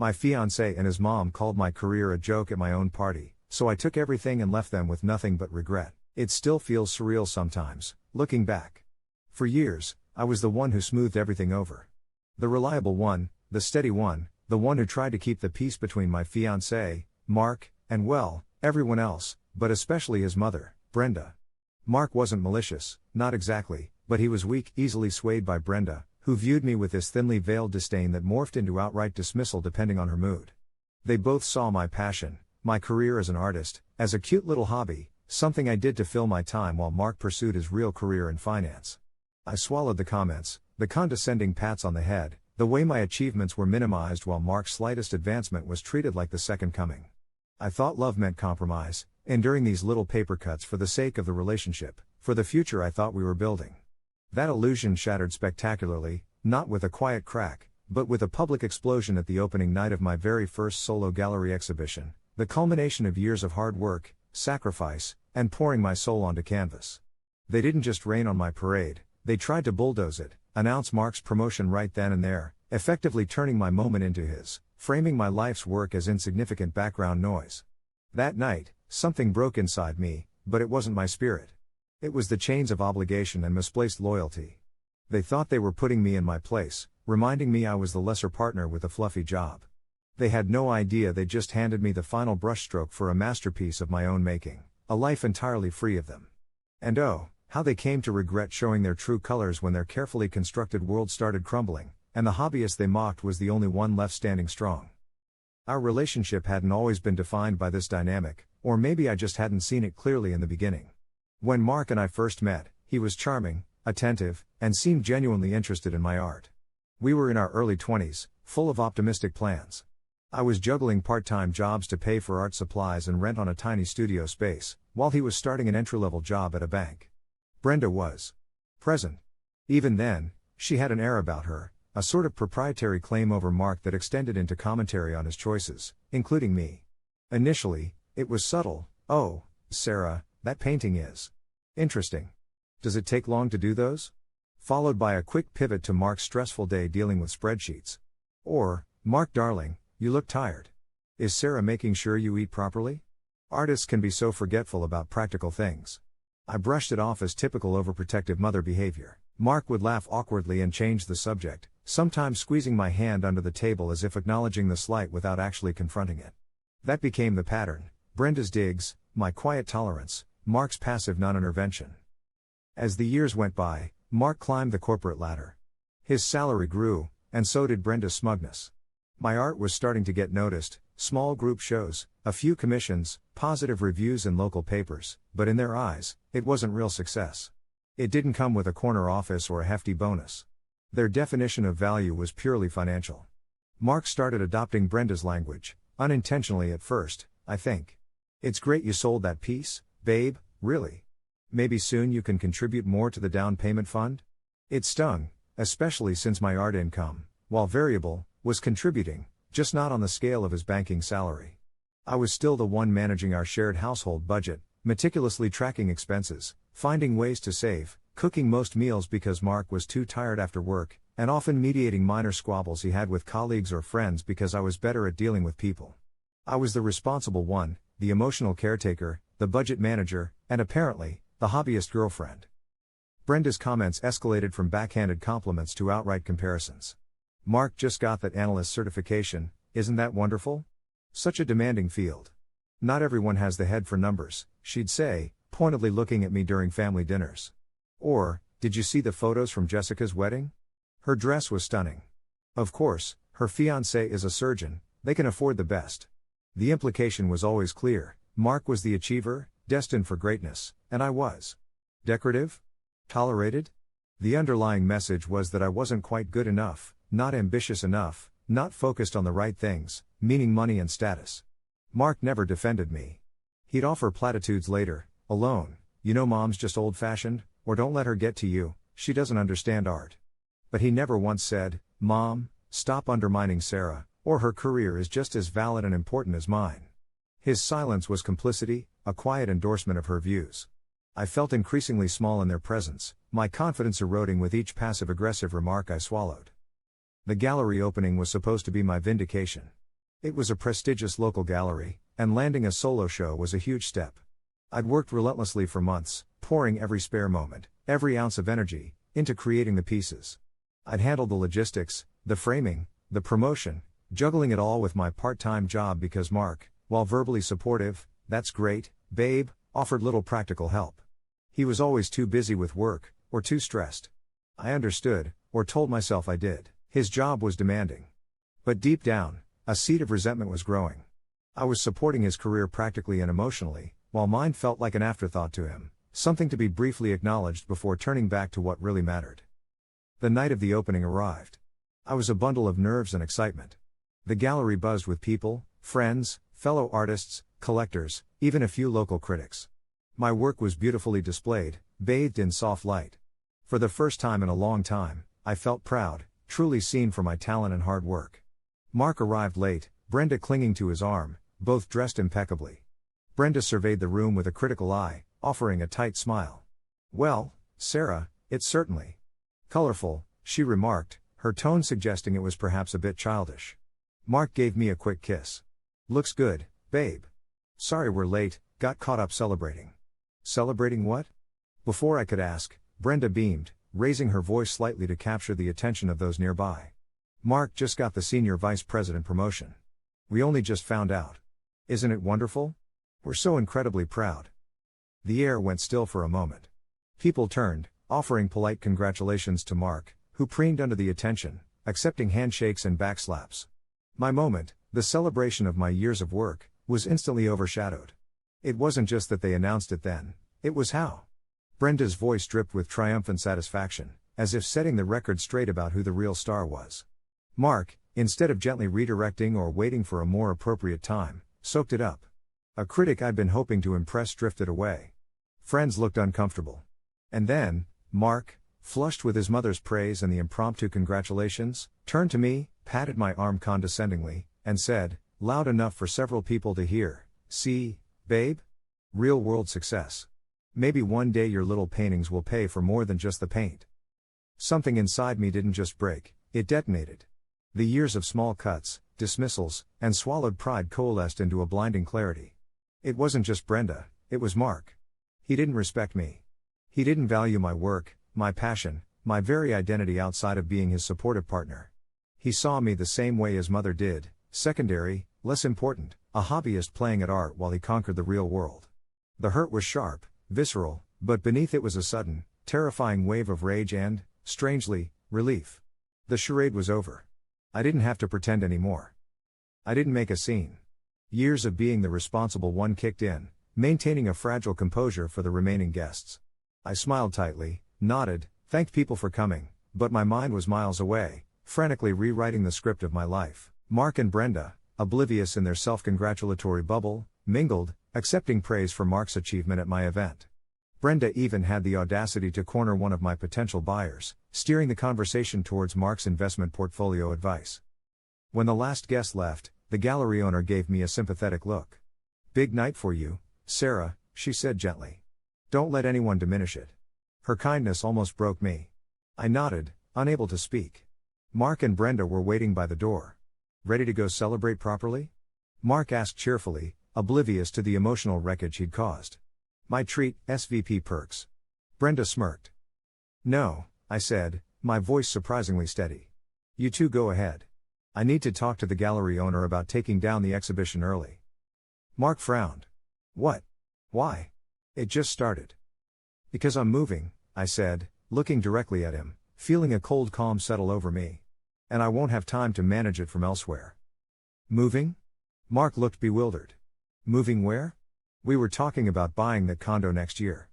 My fiancé and his mom called my career a joke at my own party, so I took everything and left them with nothing but regret. It still feels surreal sometimes, looking back. For years, I was the one who smoothed everything over. The reliable one, the steady one, the one who tried to keep the peace between my fiancé, Mark, and well, everyone else, but especially his mother, Brenda. Mark wasn't malicious, not exactly, but he was weak, easily swayed by Brenda, who viewed me with this thinly veiled disdain that morphed into outright dismissal depending on her mood. They both saw my passion, my career as an artist, as a cute little hobby, something I did to fill my time while Mark pursued his real career in finance. I swallowed the comments, the condescending pats on the head, the way my achievements were minimized while Mark's slightest advancement was treated like the second coming. I thought love meant compromise, enduring these little paper cuts for the sake of the relationship, for the future I thought we were building. That illusion shattered spectacularly, not with a quiet crack, but with a public explosion at the opening night of my very first solo gallery exhibition, the culmination of years of hard work, sacrifice, and pouring my soul onto canvas. They didn't just rain on my parade, they tried to bulldoze it, announce Mark's promotion right then and there, effectively turning my moment into his, framing my life's work as insignificant background noise. That night, something broke inside me, but it wasn't my spirit. It was the chains of obligation and misplaced loyalty. They thought they were putting me in my place, reminding me I was the lesser partner with a fluffy job. They had no idea they just handed me the final brushstroke for a masterpiece of my own making, a life entirely free of them. And oh, how they came to regret showing their true colors when their carefully constructed world started crumbling, and the hobbyist they mocked was the only one left standing strong. Our relationship hadn't always been defined by this dynamic, or maybe I just hadn't seen it clearly in the beginning. When Mark and I first met, he was charming, attentive, and seemed genuinely interested in my art. We were in our early 20s, full of optimistic plans. I was juggling part-time jobs to pay for art supplies and rent on a tiny studio space, while he was starting an entry-level job at a bank. Brenda was present. Even then, she had an air about her, a sort of proprietary claim over Mark that extended into commentary on his choices, including me. Initially, it was subtle. "Oh, Sarah, that painting is interesting. Does it take long to do those?" Followed by a quick pivot to Mark's stressful day dealing with spreadsheets. Or, "Mark darling, you look tired. Is Sarah making sure you eat properly?" Artists can be so forgetful about practical things. I brushed it off as typical overprotective mother behavior. Mark would laugh awkwardly and change the subject, sometimes squeezing my hand under the table as if acknowledging the slight without actually confronting it. That became the pattern: Brenda's digs, my quiet tolerance, Mark's passive non-intervention. As the years went by, Mark climbed the corporate ladder. His salary grew, and so did Brenda's smugness. My art was starting to get noticed, small group shows, a few commissions, positive reviews in local papers, but in their eyes, it wasn't real success. It didn't come with a corner office or a hefty bonus. Their definition of value was purely financial. Mark started adopting Brenda's language, unintentionally at first, I think. "It's great you sold that piece, babe, really. Maybe soon you can contribute more to the down payment fund?" It stung, especially since my art income, while variable, was contributing, just not on the scale of his banking salary. I was still the one managing our shared household budget, meticulously tracking expenses, finding ways to save, cooking most meals because Mark was too tired after work, and often mediating minor squabbles he had with colleagues or friends because I was better at dealing with people. I was the responsible one, the emotional caretaker, the budget manager, and apparently, the hobbyist girlfriend. Brenda's comments escalated from backhanded compliments to outright comparisons. "Mark just got that analyst certification, isn't that wonderful? Such a demanding field. Not everyone has the head for numbers," she'd say, pointedly looking at me during family dinners. Or, "Did you see the photos from Jessica's wedding? Her dress was stunning. Of course, her fiancé is a surgeon, they can afford the best." The implication was always clear: Mark was the achiever, destined for greatness, and I was decorative? Tolerated? The underlying message was that I wasn't quite good enough, not ambitious enough, not focused on the right things, meaning money and status. Mark never defended me. He'd offer platitudes later: "Alone, you know mom's just old-fashioned," or "Don't let her get to you, she doesn't understand art." But he never once said, "Mom, stop undermining Sarah, or her career is just as valid and important as mine." His silence was complicity, a quiet endorsement of her views. I felt increasingly small in their presence, my confidence eroding with each passive-aggressive remark I swallowed. The gallery opening was supposed to be my vindication. It was a prestigious local gallery, and landing a solo show was a huge step. I'd worked relentlessly for months, pouring every spare moment, every ounce of energy, into creating the pieces. I'd handled the logistics, the framing, the promotion, juggling it all with my part-time job because Mark, while verbally supportive, "That's great, babe," offered little practical help. He was always too busy with work, or too stressed. I understood, or told myself I did. His job was demanding. But deep down, a seed of resentment was growing. I was supporting his career practically and emotionally, while mine felt like an afterthought to him, something to be briefly acknowledged before turning back to what really mattered. The night of the opening arrived. I was a bundle of nerves and excitement. The gallery buzzed with people, friends, fellow artists, collectors, even a few local critics. My work was beautifully displayed, bathed in soft light. For the first time in a long time, I felt proud, truly seen for my talent and hard work. Mark arrived late, Brenda clinging to his arm, both dressed impeccably. Brenda surveyed the room with a critical eye, offering a tight smile. "Well, Sarah, it's certainly colorful," she remarked, her tone suggesting it was perhaps a bit childish. Mark gave me a quick kiss. "Looks good, babe. Sorry we're late, got caught up celebrating." "Celebrating what?" Before I could ask, Brenda beamed, raising her voice slightly to capture the attention of those nearby. "Mark just got the senior vice president promotion. We only just found out. Isn't it wonderful? We're so incredibly proud." The air went still for a moment. People turned, offering polite congratulations to Mark, who preened under the attention, accepting handshakes and backslaps. My moment, the celebration of my years of work, was instantly overshadowed. It wasn't just that they announced it then, it was how. Brenda's voice dripped with triumphant satisfaction, as if setting the record straight about who the real star was. Mark, instead of gently redirecting or waiting for a more appropriate time, soaked it up. A critic I'd been hoping to impress drifted away. Friends looked uncomfortable. And then, Mark, flushed with his mother's praise and the impromptu congratulations, turned to me, patted my arm condescendingly, and said, loud enough for several people to hear, "See, babe? Real-world success. Maybe one day your little paintings will pay for more than just the paint." Something inside me didn't just break, it detonated. The years of small cuts, dismissals, and swallowed pride coalesced into a blinding clarity. It wasn't just Brenda, it was Mark. He didn't respect me. He didn't value my work, my passion, my very identity outside of being his supportive partner. He saw me the same way his mother did, secondary, less important, a hobbyist playing at art while he conquered the real world. The hurt was sharp, visceral, but beneath it was a sudden, terrifying wave of rage and, strangely, relief. The charade was over. I didn't have to pretend anymore. I didn't make a scene. Years of being the responsible one kicked in, maintaining a fragile composure for the remaining guests. I smiled tightly, nodded, thanked people for coming, but my mind was miles away, frantically rewriting the script of my life. Mark and Brenda, oblivious in their self-congratulatory bubble, mingled, accepting praise for Mark's achievement at my event. Brenda even had the audacity to corner one of my potential buyers, steering the conversation towards Mark's investment portfolio advice. When the last guest left, the gallery owner gave me a sympathetic look. "Big night for you, Sarah," she said gently. "Don't let anyone diminish it." Her kindness almost broke me. I nodded, unable to speak. Mark and Brenda were waiting by the door. "Ready to go celebrate properly?" Mark asked cheerfully, oblivious to the emotional wreckage he'd caused. "My treat, SVP perks." Brenda smirked. "No," I said, my voice surprisingly steady. "You two go ahead. I need to talk to the gallery owner about taking down the exhibition early." Mark frowned. "What? Why? It just started." "Because I'm moving," I said, looking directly at him, feeling a cold calm settle over me. "And I won't have time to manage it from elsewhere." "Moving?" Mark looked bewildered. "Moving where? We were talking about buying that condo next year."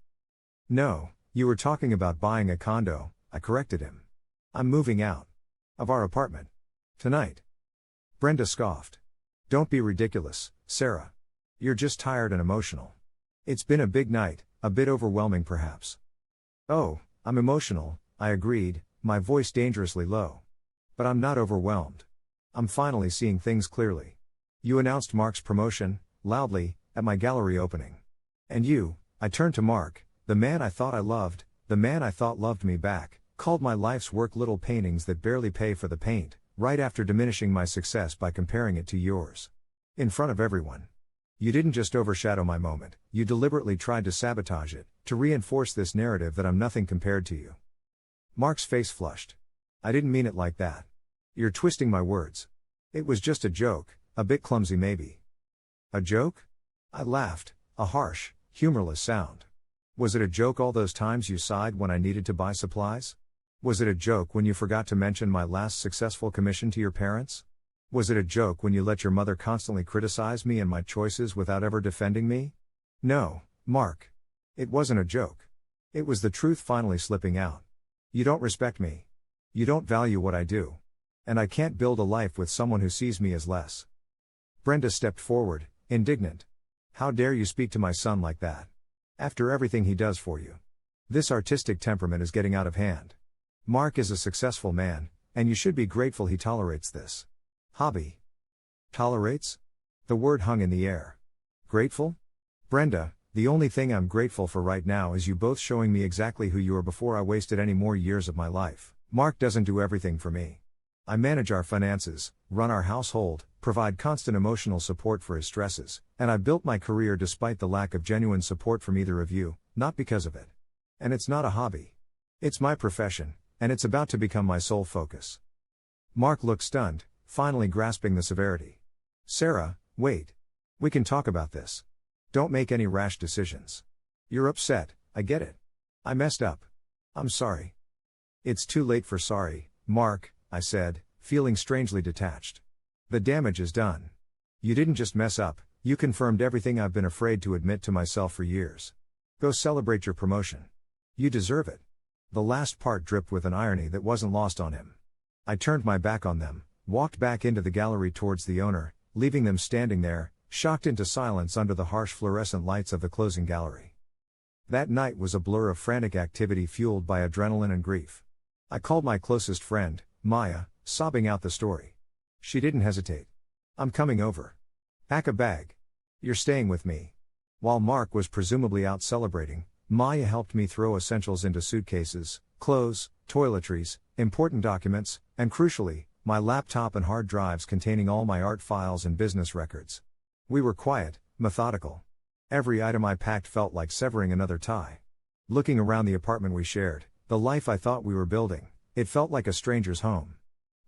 "No, you were talking about buying a condo," I corrected him. "I'm moving out. Of our apartment. Tonight." Brenda scoffed. "Don't be ridiculous, Sarah. You're just tired and emotional. It's been a big night, a bit overwhelming perhaps." "Oh, I'm emotional," I agreed, my voice dangerously low. "But I'm not overwhelmed. I'm finally seeing things clearly. You announced Mark's promotion, loudly, at my gallery opening. And you," I turned to Mark, "the man I thought I loved, the man I thought loved me back, called my life's work little paintings that barely pay for the paint, right after diminishing my success by comparing it to yours. In front of everyone. You didn't just overshadow my moment, you deliberately tried to sabotage it, to reinforce this narrative that I'm nothing compared to you. Mark's face flushed. I didn't mean it like that. You're twisting my words. It was just a joke, a bit clumsy maybe. A joke? I laughed, a harsh, humorless sound. Was it a joke all those times you sighed when I needed to buy supplies? Was it a joke when you forgot to mention my last successful commission to your parents? Was it a joke when you let your mother constantly criticize me and my choices without ever defending me? No, Mark. It wasn't a joke. It was the truth finally slipping out. You don't respect me. You don't value what I do. And I can't build a life with someone who sees me as less. Brenda stepped forward, indignant. How dare you speak to my son like that? After everything he does for you. This artistic temperament is getting out of hand. Mark is a successful man, and you should be grateful he tolerates this. Hobby. Tolerates? The word hung in the air. Grateful? Brenda, the only thing I'm grateful for right now is you both showing me exactly who you are before I wasted any more years of my life. Mark doesn't do everything for me. I manage our finances, run our household, provide constant emotional support for his stresses, and I built my career despite the lack of genuine support from either of you, not because of it. And it's not a hobby. It's my profession, and it's about to become my sole focus. Mark looked stunned, finally grasping the severity. Sarah, wait. We can talk about this. Don't make any rash decisions. You're upset, I get it. I messed up. I'm sorry. It's too late for sorry, Mark, I said, feeling strangely detached. The damage is done. You didn't just mess up, you confirmed everything I've been afraid to admit to myself for years. Go celebrate your promotion. You deserve it. The last part dripped with an irony that wasn't lost on him. I turned my back on them, walked back into the gallery towards the owner, leaving them standing there, shocked into silence under the harsh fluorescent lights of the closing gallery. That night was a blur of frantic activity fueled by adrenaline and grief. I called my closest friend, Maya, sobbing out the story. She didn't hesitate. I'm coming over. Pack a bag. You're staying with me. While Mark was presumably out celebrating, Maya helped me throw essentials into suitcases, clothes, toiletries, important documents, and crucially, my laptop and hard drives containing all my art files and business records. We were quiet, methodical. Every item I packed felt like severing another tie. Looking around the apartment we shared, the life I thought we were building, it felt like a stranger's home.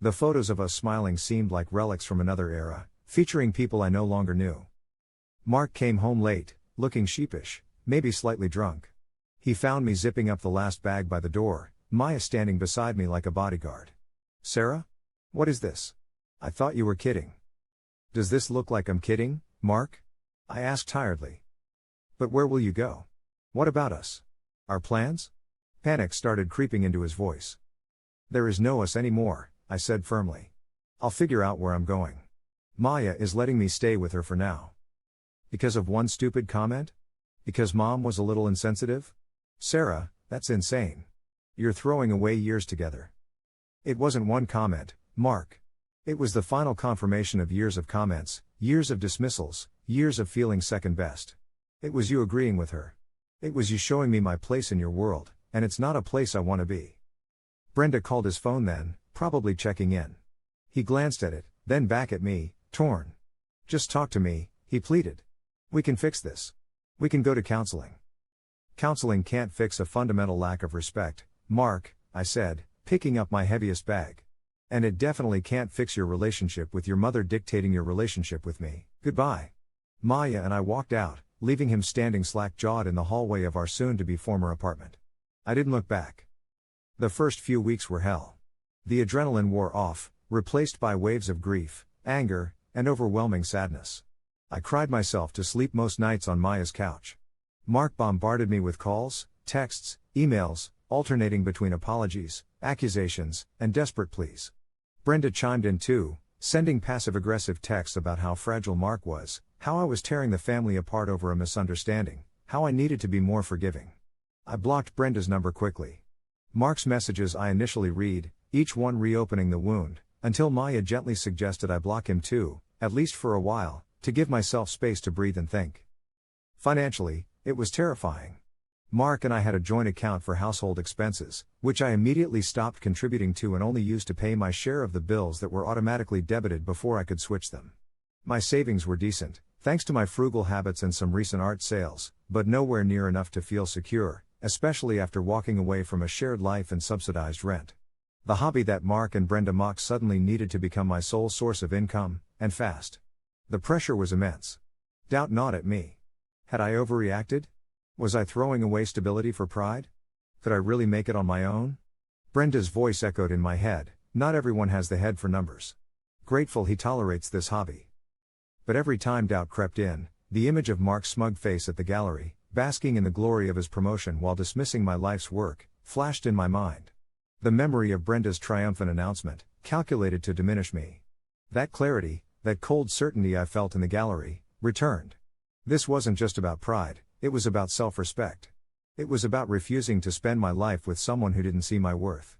The photos of us smiling seemed like relics from another era, featuring people I no longer knew. Mark came home late, looking sheepish, maybe slightly drunk. He found me zipping up the last bag by the door, Maya standing beside me like a bodyguard. Sarah? What is this? I thought you were kidding. Does this look like I'm kidding, Mark? I asked tiredly. But where will you go? What about us? Our plans? Panic started creeping into his voice. There is no us anymore, I said firmly. I'll figure out where I'm going. Maya is letting me stay with her for now. Because of one stupid comment? Because Mom was a little insensitive? Sarah, that's insane. You're throwing away years together. It wasn't one comment, Mark. It was the final confirmation of years of comments, years of dismissals, years of feeling second best. It was you agreeing with her. It was you showing me my place in your world, and it's not a place I want to be. Brenda called his phone then, probably checking in. He glanced at it, then back at me, torn. Just talk to me, he pleaded. We can fix this. We can go to counseling. Counseling can't fix a fundamental lack of respect, Mark, I said, picking up my heaviest bag. And it definitely can't fix your relationship with your mother dictating your relationship with me. Goodbye. Maya and I walked out, leaving him standing slack-jawed in the hallway of our soon-to-be former apartment. I didn't look back. The first few weeks were hell. The adrenaline wore off, replaced by waves of grief, anger, and overwhelming sadness. I cried myself to sleep most nights on Maya's couch. Mark bombarded me with calls, texts, emails, alternating between apologies, accusations, and desperate pleas. Brenda chimed in too, sending passive-aggressive texts about how fragile Mark was, how I was tearing the family apart over a misunderstanding, how I needed to be more forgiving. I blocked Brenda's number quickly. Mark's messages I initially read, each one reopening the wound, until Maya gently suggested I block him too, at least for a while, to give myself space to breathe and think. Financially, it was terrifying. Mark and I had a joint account for household expenses, which I immediately stopped contributing to and only used to pay my share of the bills that were automatically debited before I could switch them. My savings were decent, thanks to my frugal habits and some recent art sales, but nowhere near enough to feel secure, especially after walking away from a shared life and subsidized rent. The hobby that Mark and Brenda mocked suddenly needed to become my sole source of income, and fast. The pressure was immense. Doubt not at me. Had I overreacted? Was I throwing away stability for pride? Could I really make it on my own? Brenda's voice echoed in my head, not everyone has the head for numbers. Grateful he tolerates this hobby. But every time doubt crept in, the image of Mark's smug face at the gallery, basking in the glory of his promotion while dismissing my life's work, flashed in my mind. The memory of Brenda's triumphant announcement, calculated to diminish me. That clarity, that cold certainty I felt in the gallery, returned. This wasn't just about pride, it was about self-respect. It was about refusing to spend my life with someone who didn't see my worth.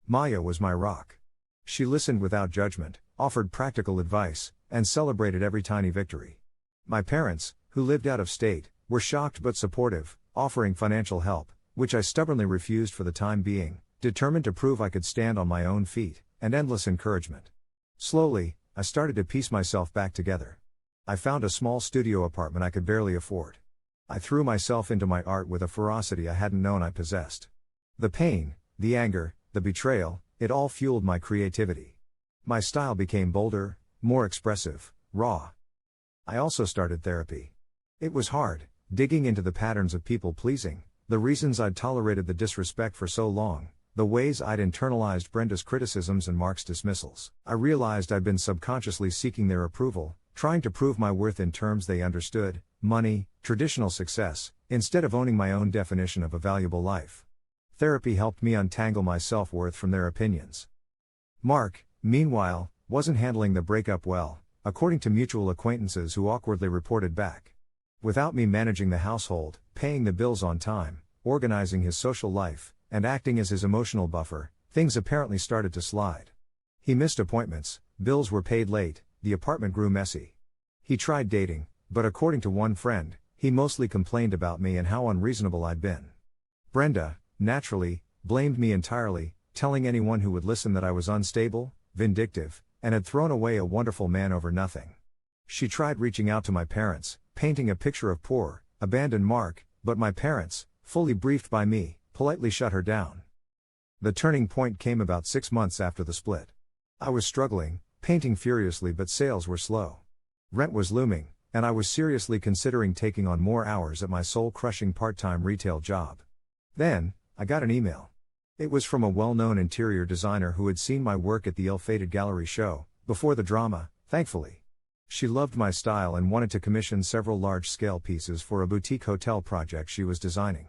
Maya was my rock. She listened without judgment, offered practical advice, and celebrated every tiny victory. My parents, who lived out of state, were shocked but supportive, offering financial help, which I stubbornly refused for the time being, determined to prove I could stand on my own feet, and endless encouragement. Slowly, I started to piece myself back together. I found a small studio apartment I could barely afford. I threw myself into my art with a ferocity I hadn't known I possessed. The pain, the anger, the betrayal, it all fueled my creativity. My style became bolder, more expressive, raw. I also started therapy. It was hard, digging into the patterns of people pleasing, the reasons I'd tolerated the disrespect for so long, the ways I'd internalized Brenda's criticisms and Mark's dismissals. I realized I'd been subconsciously seeking their approval, trying to prove my worth in terms they understood, money, traditional success, instead of owning my own definition of a valuable life. Therapy helped me untangle my self-worth from their opinions. Mark, meanwhile, wasn't handling the breakup well, according to mutual acquaintances who awkwardly reported back. Without me managing the household, paying the bills on time, organizing his social life, and acting as his emotional buffer, things apparently started to slide. He missed appointments, bills were paid late, the apartment grew messy. He tried dating, but according to one friend, he mostly complained about me and how unreasonable I'd been. Brenda, naturally, blamed me entirely, telling anyone who would listen that I was unstable, vindictive, and had thrown away a wonderful man over nothing. She tried reaching out to my parents, painting a picture of poor, abandoned Mark, but my parents, fully briefed by me, politely shut her down. The turning point came about 6 months after the split. I was struggling, painting furiously, but sales were slow. Rent was looming, and I was seriously considering taking on more hours at my soul-crushing part-time retail job. Then, I got an email. It was from a well-known interior designer who had seen my work at the ill-fated gallery show, before the drama, thankfully. She loved my style and wanted to commission several large-scale pieces for a boutique hotel project she was designing.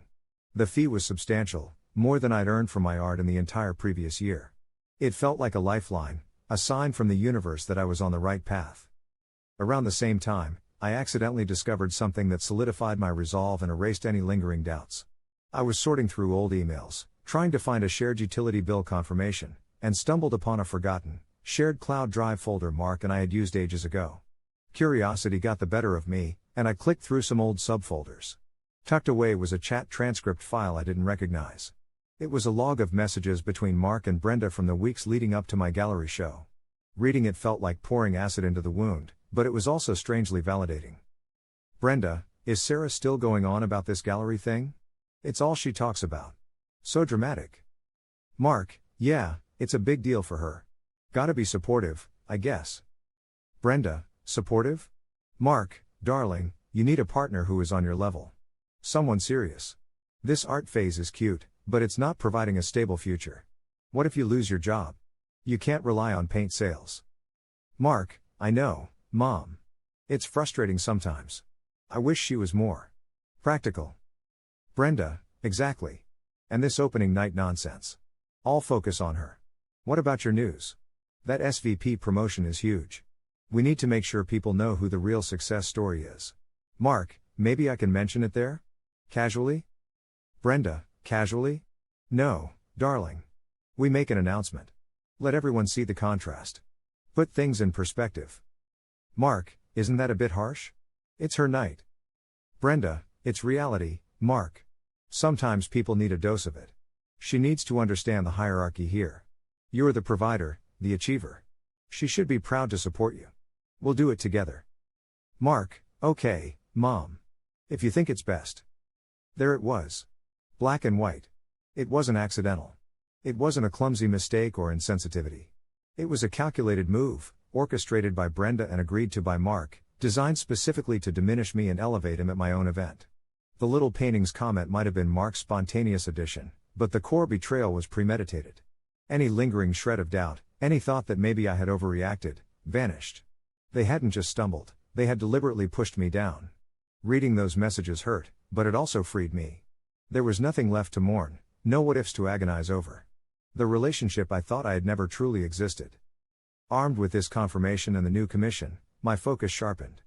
The fee was substantial, more than I'd earned from my art in the entire previous year. It felt like a lifeline, a sign from the universe that I was on the right path. Around the same time, I accidentally discovered something that solidified my resolve and erased any lingering doubts. I was sorting through old emails, trying to find a shared utility bill confirmation, and stumbled upon a forgotten, shared cloud drive folder Mark and I had used ages ago. Curiosity got the better of me, and I clicked through some old subfolders. Tucked away was a chat transcript file I didn't recognize. It was a log of messages between Mark and Brenda from the weeks leading up to my gallery show. Reading it felt like pouring acid into the wound, but it was also strangely validating. Brenda, is Sarah still going on about this gallery thing? It's all she talks about. So dramatic. Mark, yeah, it's a big deal for her. Gotta be supportive, I guess. Brenda, supportive? Mark, darling, you need a partner who is on your level. Someone serious. This art phase is cute, but it's not providing a stable future. What if you lose your job? You can't rely on paint sales. Mark, I know, Mom. It's frustrating sometimes. I wish she was more practical. Brenda, exactly. And this opening night nonsense. I'll focus on her. What about your news? That SVP promotion is huge. We need to make sure people know who the real success story is. Mark, maybe I can mention it there? Casually? Brenda, casually? No, darling. We make an announcement. Let everyone see the contrast. Put things in perspective. Mark, isn't that a bit harsh? It's her night. Brenda, it's reality, Mark. Sometimes people need a dose of it. She needs to understand the hierarchy here. You're the provider, the achiever. She should be proud to support you. We'll do it together. Mark, okay, Mom. If you think it's best. There it was. Black and white. It wasn't accidental. It wasn't a clumsy mistake or insensitivity. It was a calculated move, orchestrated by Brenda and agreed to by Mark, designed specifically to diminish me and elevate him at my own event. The little painting's comment might have been Mark's spontaneous addition, but the core betrayal was premeditated. Any lingering shred of doubt, any thought that maybe I had overreacted, vanished. They hadn't just stumbled, they had deliberately pushed me down. Reading those messages hurt, but it also freed me. There was nothing left to mourn, no what-ifs to agonize over. The relationship I thought I had never truly existed. Armed with this confirmation and the new commission, my focus sharpened.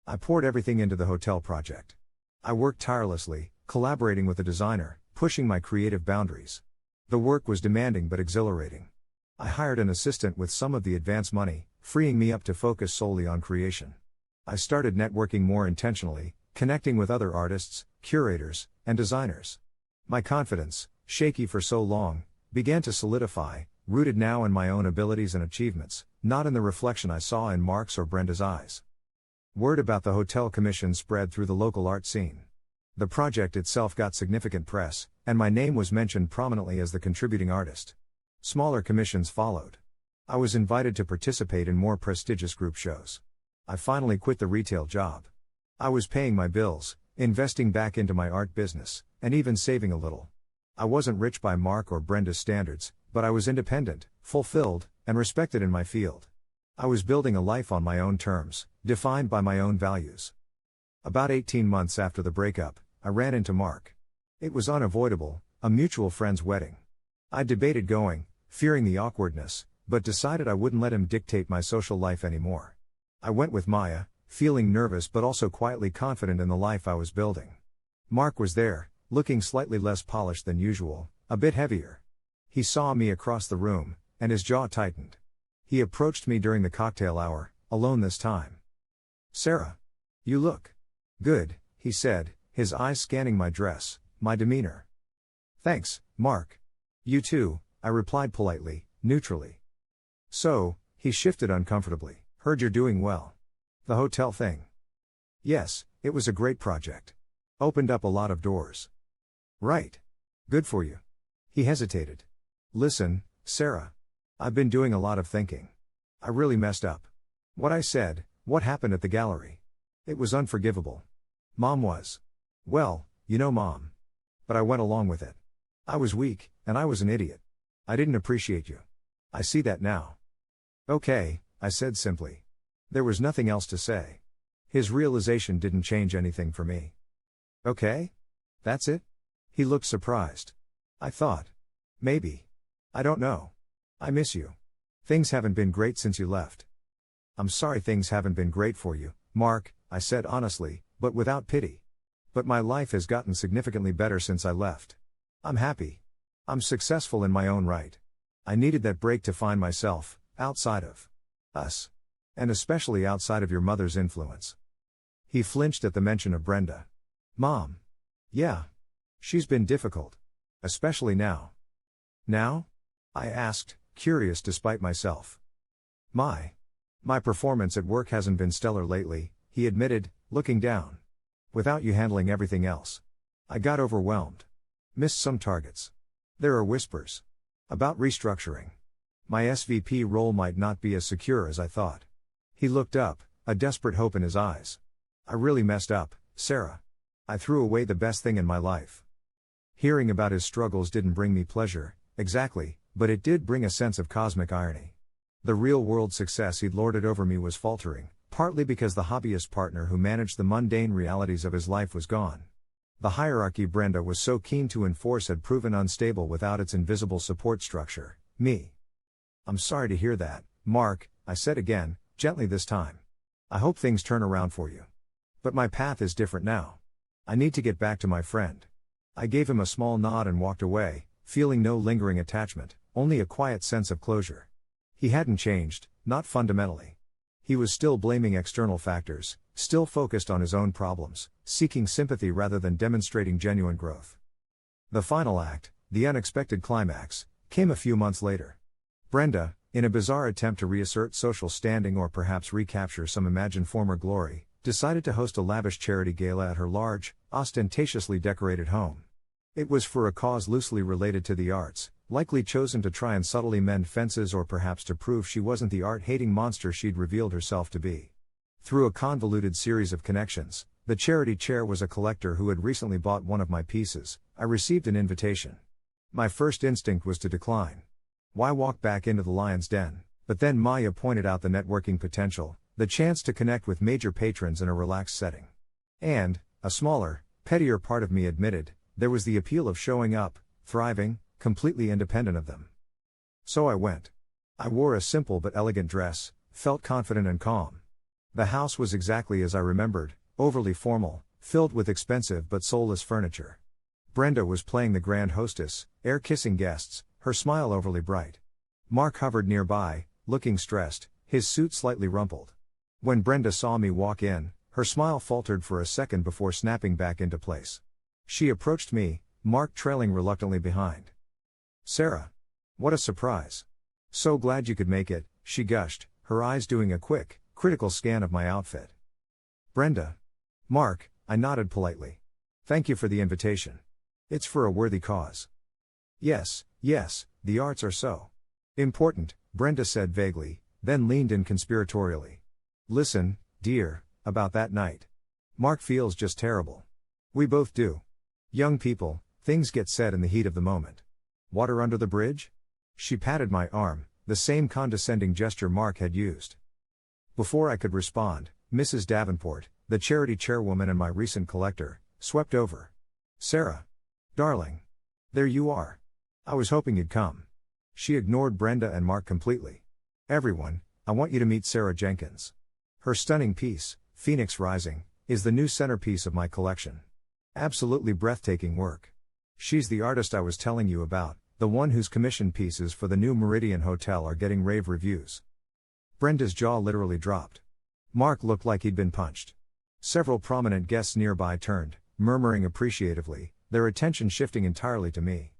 I poured everything into the hotel project. I worked tirelessly, collaborating with a designer, pushing my creative boundaries. The work was demanding but exhilarating. I hired an assistant with some of the advance money, freeing me up to focus solely on creation. I started networking more intentionally, connecting with other artists, curators, and designers. My confidence, shaky for so long, began to solidify, rooted now in my own abilities and achievements, not in the reflection I saw in Mark's or Brenda's eyes. Word about the hotel commission spread through the local art scene. The project itself got significant press, and my name was mentioned prominently as the contributing artist. Smaller commissions followed. I was invited to participate in more prestigious group shows. I finally quit the retail job. I was paying my bills, investing back into my art business, and even saving a little. I wasn't rich by Mark or Brenda's standards, but I was independent, fulfilled, and respected in my field. I was building a life on my own terms, defined by my own values. About 18 months after the breakup, I ran into Mark. It was unavoidable, a mutual friend's wedding. I debated going, fearing the awkwardness, but decided I wouldn't let him dictate my social life anymore. I went with Maya, feeling nervous but also quietly confident in the life I was building. Mark was there, looking slightly less polished than usual, a bit heavier. He saw me across the room, and his jaw tightened. He approached me during the cocktail hour, alone this time. "Sarah. You look good," he said, his eyes scanning my dress, my demeanor. "Thanks, Mark. You too," I replied politely, neutrally. "So," he shifted uncomfortably, "heard you're doing well. The hotel thing." "Yes, it was a great project. Opened up a lot of doors." "Right. Good for you." He hesitated. "Listen, Sarah. I've been doing a lot of thinking. I really messed up. What I said, what happened at the gallery. It was unforgivable. Mom was. Well, you know Mom. But I went along with it. I was weak, and I was an idiot. I didn't appreciate you. I see that now." "Okay," I said simply. There was nothing else to say. His realization didn't change anything for me. "Okay? That's it?" He looked surprised. I thought. Maybe. I don't know. I miss you. Things haven't been great since you left. "I'm sorry things haven't been great for you, Mark," I said honestly, but without pity. "But my life has gotten significantly better since I left. I'm happy. I'm successful in my own right. I needed that break to find myself, outside of us. And especially outside of your mother's influence." He flinched at the mention of Brenda. "Mom. Yeah. She's been difficult. Especially now." "Now?" I asked, curious despite myself. My performance at work hasn't been stellar lately," he admitted, looking down. "Without you handling everything else. I got overwhelmed. Missed some targets. There are whispers about restructuring. My SVP role might not be as secure as I thought." He looked up, a desperate hope in his eyes. "I really messed up, Sarah. I threw away the best thing in my life." Hearing about his struggles didn't bring me pleasure, exactly, but it did bring a sense of cosmic irony. The real-world success he'd lorded over me was faltering, partly because the hobbyist partner who managed the mundane realities of his life was gone. The hierarchy Brenda was so keen to enforce had proven unstable without its invisible support structure, me. "I'm sorry to hear that, Mark," I said again, gently this time. "I hope things turn around for you. But my path is different now. I need to get back to my friend." I gave him a small nod and walked away, feeling no lingering attachment, only a quiet sense of closure. He hadn't changed, not fundamentally. He was still blaming external factors, still focused on his own problems, seeking sympathy rather than demonstrating genuine growth. The final act, the unexpected climax, came a few months later. Brenda, in a bizarre attempt to reassert social standing or perhaps recapture some imagined former glory, decided to host a lavish charity gala at her large, ostentatiously decorated home. It was for a cause loosely related to the arts, likely chosen to try and subtly mend fences or perhaps to prove she wasn't the art-hating monster she'd revealed herself to be. Through a convoluted series of connections, the charity chair was a collector who had recently bought one of my pieces. I received an invitation. My first instinct was to decline. Why walk back into the lion's den? But then Maya pointed out the networking potential, the chance to connect with major patrons in a relaxed setting. And, a smaller, pettier part of me admitted, there was the appeal of showing up, thriving, completely independent of them. So I went. I wore a simple but elegant dress, felt confident and calm. The house was exactly as I remembered, overly formal, filled with expensive but soulless furniture. Brenda was playing the grand hostess, air-kissing guests, her smile overly bright. Mark hovered nearby, looking stressed, his suit slightly rumpled. When Brenda saw me walk in, her smile faltered for a second before snapping back into place. She approached me, Mark trailing reluctantly behind. "Sarah. What a surprise. So glad you could make it," she gushed, her eyes doing a quick, critical scan of my outfit. "Brenda." "Mark," I nodded politely. "Thank you for the invitation. It's for a worthy cause." Yes, the arts are so important," Brenda said vaguely, then leaned in conspiratorially. "Listen, dear, about that night. Mark feels just terrible. We both do. Young people, things get said in the heat of the moment. Water under the bridge?" She patted my arm, the same condescending gesture Mark had used. Before I could respond, Mrs. Davenport, the charity chairwoman and my recent collector, swept over. "Sarah. Darling. There you are. I was hoping you'd come." She ignored Brenda and Mark completely. "Everyone, I want you to meet Sarah Jenkins. Her stunning piece, Phoenix Rising, is the new centerpiece of my collection. Absolutely breathtaking work. She's the artist I was telling you about, the one whose commissioned pieces for the new Meridian Hotel are getting rave reviews." Brenda's jaw literally dropped. Mark looked like he'd been punched. Several prominent guests nearby turned, murmuring appreciatively, their attention shifting entirely to me.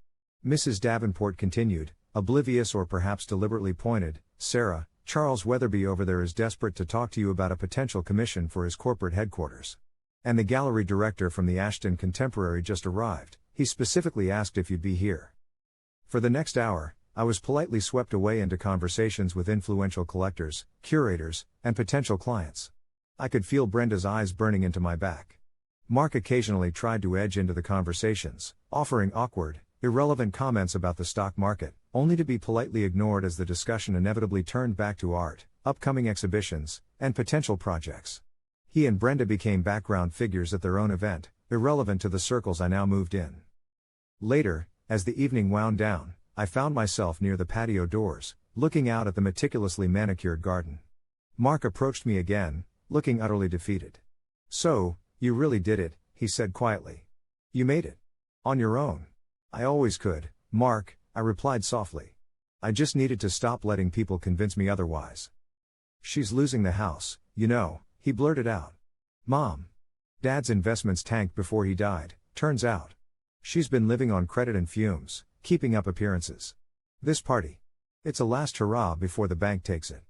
Mrs. Davenport continued, oblivious or perhaps deliberately pointed, "Sarah, Charles Weatherby over there is desperate to talk to you about a potential commission for his corporate headquarters. And the gallery director from the Ashton Contemporary just arrived. He specifically asked if you'd be here." For the next hour, I was politely swept away into conversations with influential collectors, curators, and potential clients. I could feel Brenda's eyes burning into my back. Mark occasionally tried to edge into the conversations, offering awkward, irrelevant comments about the stock market, only to be politely ignored as the discussion inevitably turned back to art, upcoming exhibitions, and potential projects. He and Brenda became background figures at their own event, irrelevant to the circles I now moved in. Later, as the evening wound down, I found myself near the patio doors, looking out at the meticulously manicured garden. Mark approached me again, looking utterly defeated. "So, you really did it," he said quietly. "You made it. On your own." "I always could, Mark," I replied softly. "I just needed to stop letting people convince me otherwise." "She's losing the house, you know," he blurted out. "Mom. Dad's investments tanked before he died, turns out. She's been living on credit and fumes, keeping up appearances. This party. It's a last hurrah before the bank takes it."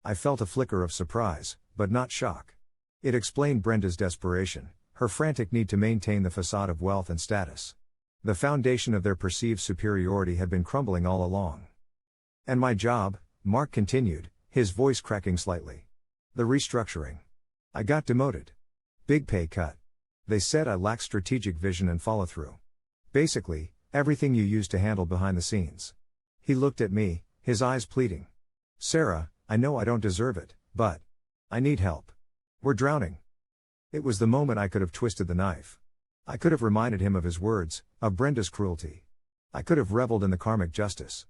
I felt a flicker of surprise, but not shock. It explained Brenda's desperation, her frantic need to maintain the facade of wealth and status. The foundation of their perceived superiority had been crumbling all along. "And my job," Mark continued, his voice cracking slightly. "The restructuring. I got demoted. Big pay cut. They said I lacked strategic vision and follow-through. Basically, everything you used to handle behind the scenes." He looked at me, his eyes pleading. "Sarah, I know I don't deserve it, but I need help. We're drowning." It was the moment I could have twisted the knife. I could have reminded him of his words, of Brenda's cruelty. I could have reveled in the karmic justice.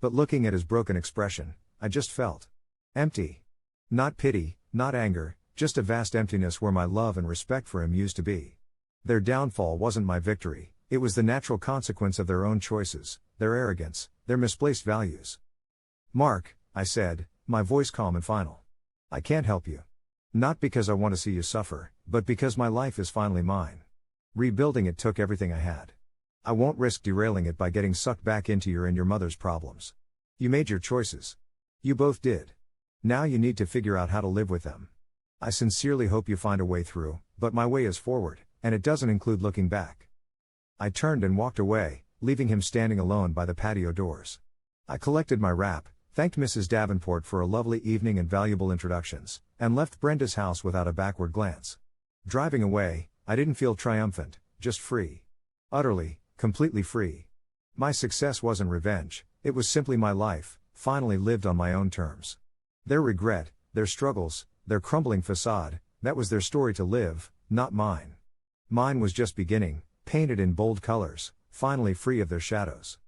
But looking at his broken expression, I just felt empty. Not pity, not anger, just a vast emptiness where my love and respect for him used to be. Their downfall wasn't my victory, it was the natural consequence of their own choices, their arrogance, their misplaced values. "Mark," I said, my voice calm and final. "I can't help you. Not because I want to see you suffer, but because my life is finally mine. Rebuilding it took everything I had. I won't risk derailing it by getting sucked back into your and your mother's problems. You made your choices. You both did. Now you need to figure out how to live with them. I sincerely hope you find a way through, but my way is forward, and it doesn't include looking back. I turned and walked away, leaving him standing alone by the patio doors. I collected my wrap, thanked Mrs. Davenport for a lovely evening and valuable introductions, and left Brenda's house without a backward glance. Driving away, I didn't feel triumphant, just free. Utterly, completely free. My success wasn't revenge, it was simply my life, finally lived on my own terms. Their regret, their struggles, their crumbling facade, that was their story to live, not mine. Mine was just beginning, painted in bold colors, finally free of their shadows.